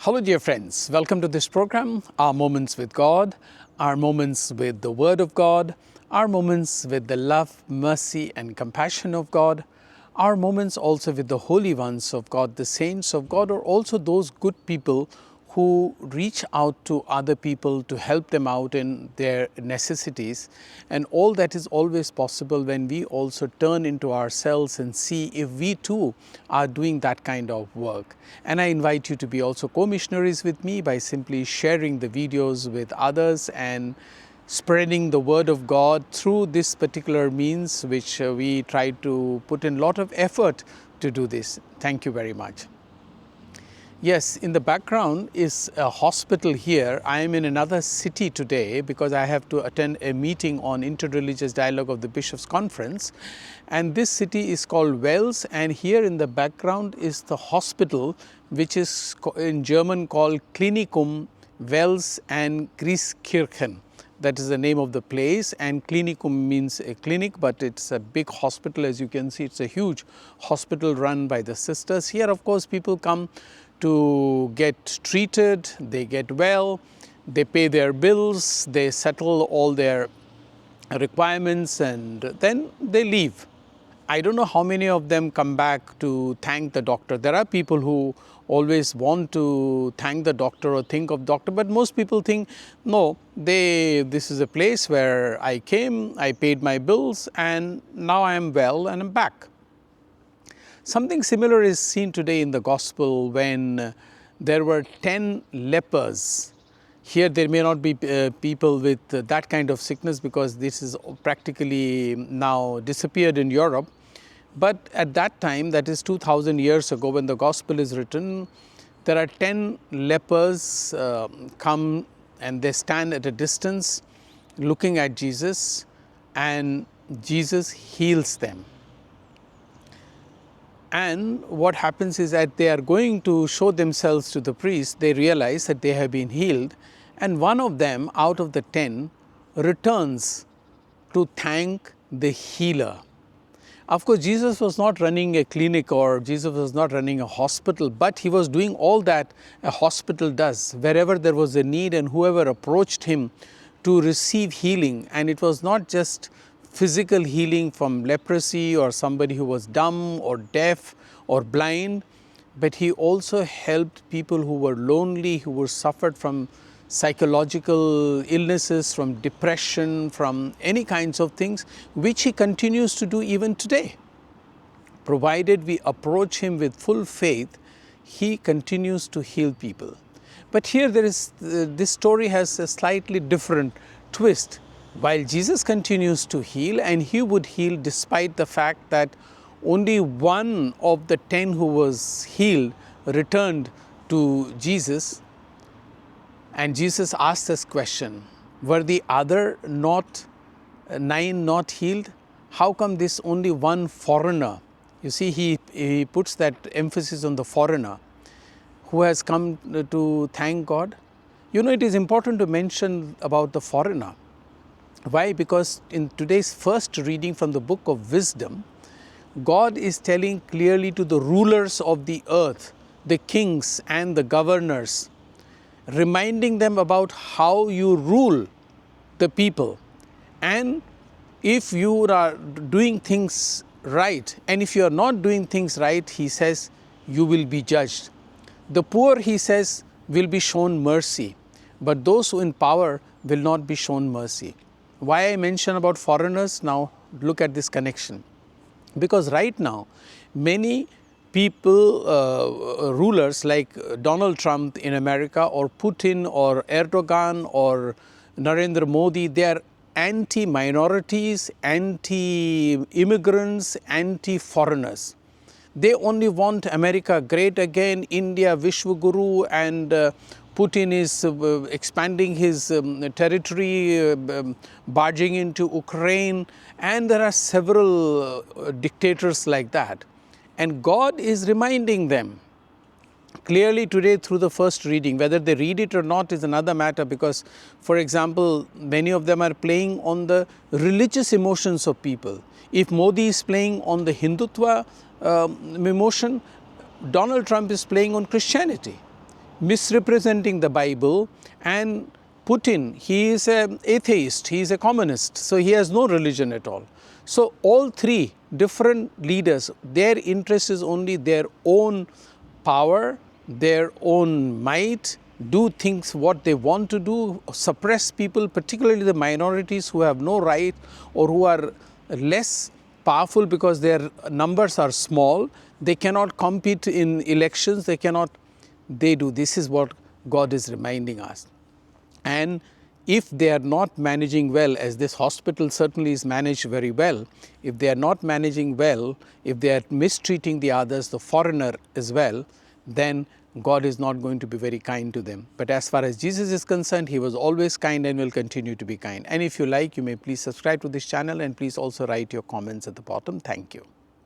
Hello dear friends, welcome to this program, our moments with God, our moments with the Word of God, our moments with the love, mercy and compassion of God, our moments also with the holy ones of God, the saints of God, or also those good people who reach out to other people to help them out in their necessities. And all that is always possible when we also turn into ourselves and see if we too are doing that kind of work. And I invite you to be also co-missionaries with me by simply sharing the videos with others and spreading the word of God through this particular means, which we try to put in a lot of effort to do this. Thank you very much. Yes, in the background is a hospital here. I am in another city today because I have to attend a meeting on interreligious dialogue of the Bishops' Conference. And this city is called Wels, and here in the background is the hospital, which is in German called Klinikum Wels and Grieskirchen. That is the name of the place, and Klinikum means a clinic, but it's a big hospital. As you can see, it's a huge hospital run by the sisters. Here, of course, people come to get treated, they get well, they pay their bills, they settle all their requirements, and then they leave. I don't know how many of them come back to thank the doctor. There are people who always want to thank the doctor or think of doctor, but most people think, no, this is a place where I came, I paid my bills, and now I am well and I'm back. Something similar is seen today in the gospel when there were 10 lepers. Here there may not be people with that kind of sickness because this is practically now disappeared in Europe. But at that time, that is 2000 years ago, when the gospel is written, there are 10 lepers come and they stand at a distance looking at Jesus, and Jesus heals them. And what happens is that they are going to show themselves to the priest. They realize that they have been healed, and one of them out of the 10 returns to thank the healer. Of course, Jesus was not running a clinic or Jesus was not running a hospital, but he was doing all that a hospital does, wherever there was a need and whoever approached him to receive healing. And it was not just physical healing from leprosy or somebody who was dumb or deaf or blind, but he also helped people who were lonely, who were suffered from psychological illnesses, from depression, from any kinds of things, which he continues to do even today. Provided we approach him with full faith, he continues to heal people. But here this story has a slightly different twist. While Jesus continues to heal, and he would heal despite the fact that only one of the 10 who was healed returned to Jesus, and Jesus asked this question, were the other 9 not healed? How come this only one foreigner? You see, he puts that emphasis on the foreigner who has come to thank God. You know, it is important to mention about the foreigner. Why? Because in today's first reading from the book of Wisdom, God is telling clearly to the rulers of the earth, the kings and the governors, reminding them about how you rule the people. And if you are doing things right, and if you are not doing things right, he says, you will be judged. The poor, he says, will be shown mercy, but those who in power will not be shown mercy. Why I mention about foreigners now? Look at this connection. Because right now, many people, rulers like Donald Trump in America, or Putin, or Erdogan, or Narendra Modi, they are anti-minorities, anti-immigrants, anti-foreigners. They only want America great again, India, Vishwaguru, and Putin is expanding his territory, barging into Ukraine, and there are several dictators like that. And God is reminding them clearly today through the first reading. Whether they read it or not is another matter, because, for example, many of them are playing on the religious emotions of people. If Modi is playing on the Hindutva emotion, Donald Trump is playing on Christianity. misrepresenting the Bible, and Putin, he is an atheist, he is a communist, so he has no religion at all. So all three different leaders, their interest is only their own power, their own might, do things what they want to do, suppress people, particularly the minorities who have no right or who are less powerful because their numbers are small. They cannot compete in elections, they cannot, they do. This is what God is reminding us. And if they are not managing well, as this hospital certainly is managed very well, if they are not managing well, if they are mistreating the others, the foreigner as well, then God is not going to be very kind to them. But as far as Jesus is concerned, he was always kind and will continue to be kind. And if you like, you may please subscribe to this channel, and please also write your comments at the bottom. Thank you.